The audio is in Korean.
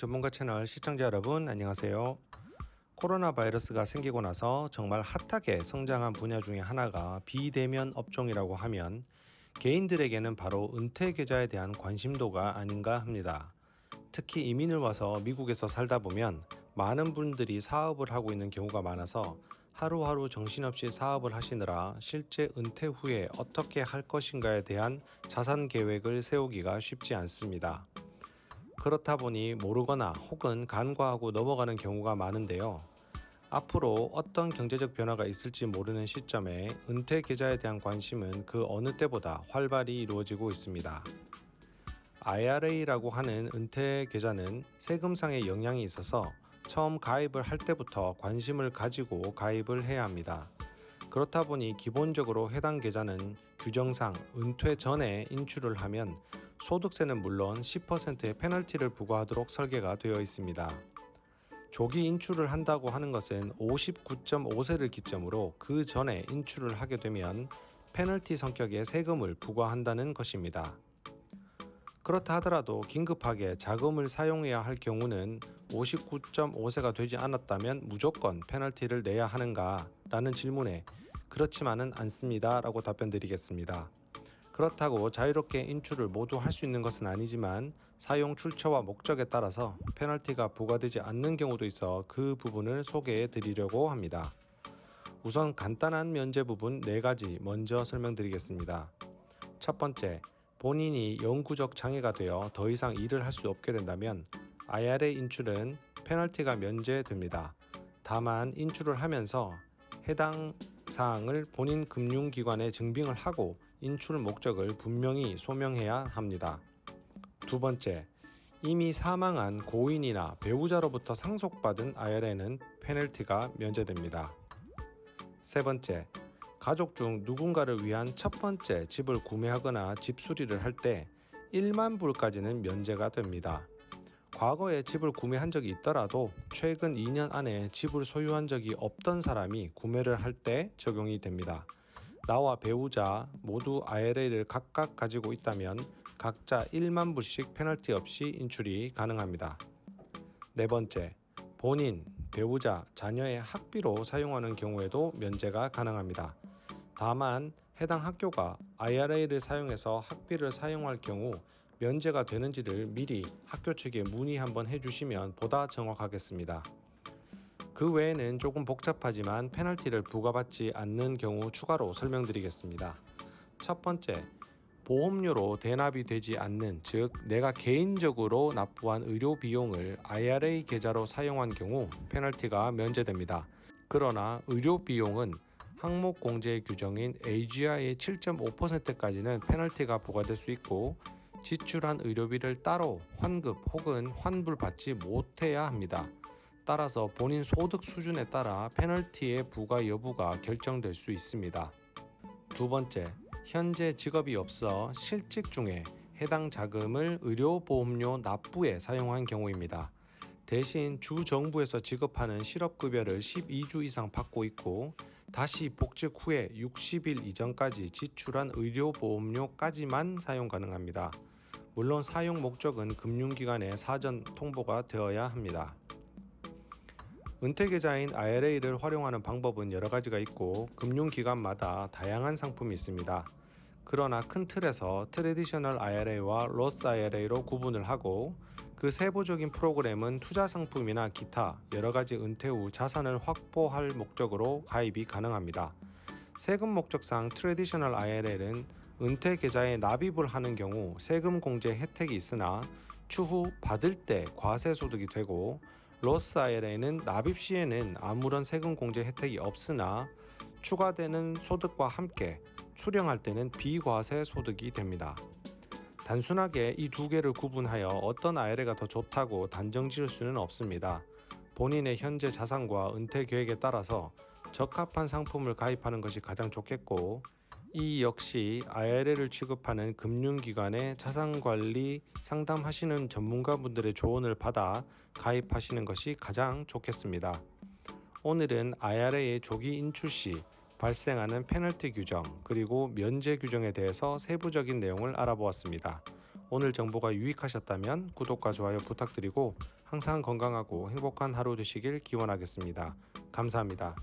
전문가 채널 시청자 여러분 안녕하세요. 코로나 바이러스가 생기고 나서 정말 핫하게 성장한 분야 중에 하나가 비대면 업종이라고 하면 개인들에게는 바로 은퇴 계좌에 대한 관심도가 아닌가 합니다. 특히 이민을 와서 미국에서 살다 보면 많은 분들이 사업을 하고 있는 경우가 많아서 하루하루 정신없이 사업을 하시느라 실제 은퇴 후에 어떻게 할 것인가에 대한 자산 계획을 세우기가 쉽지 않습니다. 그렇다 보니 모르거나 혹은 간과하고 넘어가는 경우가 많은데요. 앞으로 어떤 경제적 변화가 있을지 모르는 시점에 은퇴 계좌에 대한 관심은 그 어느 때보다 활발히 이루어지고 있습니다. IRA라고 하는 은퇴 계좌는 세금상의 영향이 있어서 처음 가입을 할 때부터 관심을 가지고 가입을 해야 합니다. 그렇다 보니 기본적으로 해당 계좌는 규정상 은퇴 전에 인출을 하면 소득세는 물론 10%의 페널티를 부과하도록 설계가 되어 있습니다. 조기 인출을 한다고 하는 것은 59.5세를 기점으로 그 전에 인출을 하게 되면 페널티 성격의 세금을 부과한다는 것입니다. 그렇다 하더라도 긴급하게 자금을 사용해야 할 경우는 59.5세가 되지 않았다면 무조건 페널티를 내야 하는가? 라는 질문에 그렇지만은 않습니다 라고 답변 드리겠습니다. 그렇다고 자유롭게 인출을 모두 할 수 있는 것은 아니지만 사용 출처와 목적에 따라서 페널티가 부과되지 않는 경우도 있어 그 부분을 소개해 드리려고 합니다. 우선 간단한 면제 부분 4가지 먼저 설명드리겠습니다. 첫 번째, 본인이 영구적 장애가 되어 더 이상 일을 할 수 없게 된다면 IRA 인출은 페널티가 면제됩니다. 다만 인출을 하면서 해당 사항을 본인 금융기관에 증빙을 하고 인출 목적을 분명히 소명해야 합니다. 두 번째, 이미 사망한 고인이나 배우자로부터 상속받은 IRA는 페널티가 면제됩니다. 세 번째, 가족 중 누군가를 위한 첫 번째 집을 구매하거나 집 수리를 할 때 1만 불까지는 면제가 됩니다. 과거에 집을 구매한 적이 있더라도 최근 2년 안에 집을 소유한 적이 없던 사람이 구매를 할 때 적용이 됩니다. 나와 배우자 모두 IRA를 각각 가지고 있다면 각자 1만 불씩 페널티 없이 인출이 가능합니다. 네 번째, 본인, 배우자, 자녀의 학비로 사용하는 경우에도 면제가 가능합니다. 다만 해당 학교가 IRA를 사용해서 학비를 사용할 경우 면제가 되는지를 미리 학교 측에 문의 한번 해주시면 보다 정확하겠습니다. 그 외에는 조금 복잡하지만 페널티를 부과받지 않는 경우 추가로 설명드리겠습니다. 첫 번째, 보험료로 대납이 되지 않는, 즉 내가 개인적으로 납부한 의료 비용을 IRA 계좌로 사용한 경우 페널티가 면제됩니다. 그러나 의료 비용은 항목 공제 규정인 AGI의 7.5%까지는 페널티가 부과될 수 있고 지출한 의료비를 따로 환급 혹은 환불받지 못해야 합니다. 따라서 본인 소득 수준에 따라 페널티의 부과 여부가 결정될 수 있습니다. 두 번째, 현재 직업이 없어 실직 중에 해당 자금을 의료보험료 납부에 사용한 경우입니다. 대신 주 정부에서 지급하는 실업급여를 12주 이상 받고 있고 다시 복직 후에 60일 이전까지 지출한 의료보험료까지만 사용 가능합니다. 물론 사용 목적은 금융기관에 사전 통보가 되어야 합니다. 은퇴계좌인 IRA를 활용하는 방법은 여러 가지가 있고 금융기관마다 다양한 상품이 있습니다. 그러나 큰 틀에서 트래디셔널 IRA와 로스 IRA로 구분을 하고 그 세부적인 프로그램은 투자 상품이나 기타 여러 가지 은퇴 후 자산을 확보할 목적으로 가입이 가능합니다. 세금 목적상 트래디셔널 IRA는 은퇴 계좌에 납입을 하는 경우 세금 공제 혜택이 있으나 추후 받을 때 과세 소득이 되고 로스 IRA는 납입 시에는 아무런 세금 공제 혜택이 없으나 추가되는 소득과 함께 수령할 때는 비과세 소득이 됩니다. 단순하게 이 두 개를 구분하여 어떤 IRA가 더 좋다고 단정 지을 수는 없습니다. 본인의 현재 자산과 은퇴 계획에 따라서 적합한 상품을 가입하는 것이 가장 좋겠고 이 역시 IRA를 취급하는 금융기관의 자산관리 상담하시는 전문가분들의 조언을 받아 가입하시는 것이 가장 좋겠습니다. 오늘은 IRA의 조기 인출 시 발생하는 페널티 규정 그리고 면제 규정에 대해서 세부적인 내용을 알아보았습니다. 오늘 정보가 유익하셨다면 구독과 좋아요 부탁드리고 항상 건강하고 행복한 하루 되시길 기원하겠습니다. 감사합니다.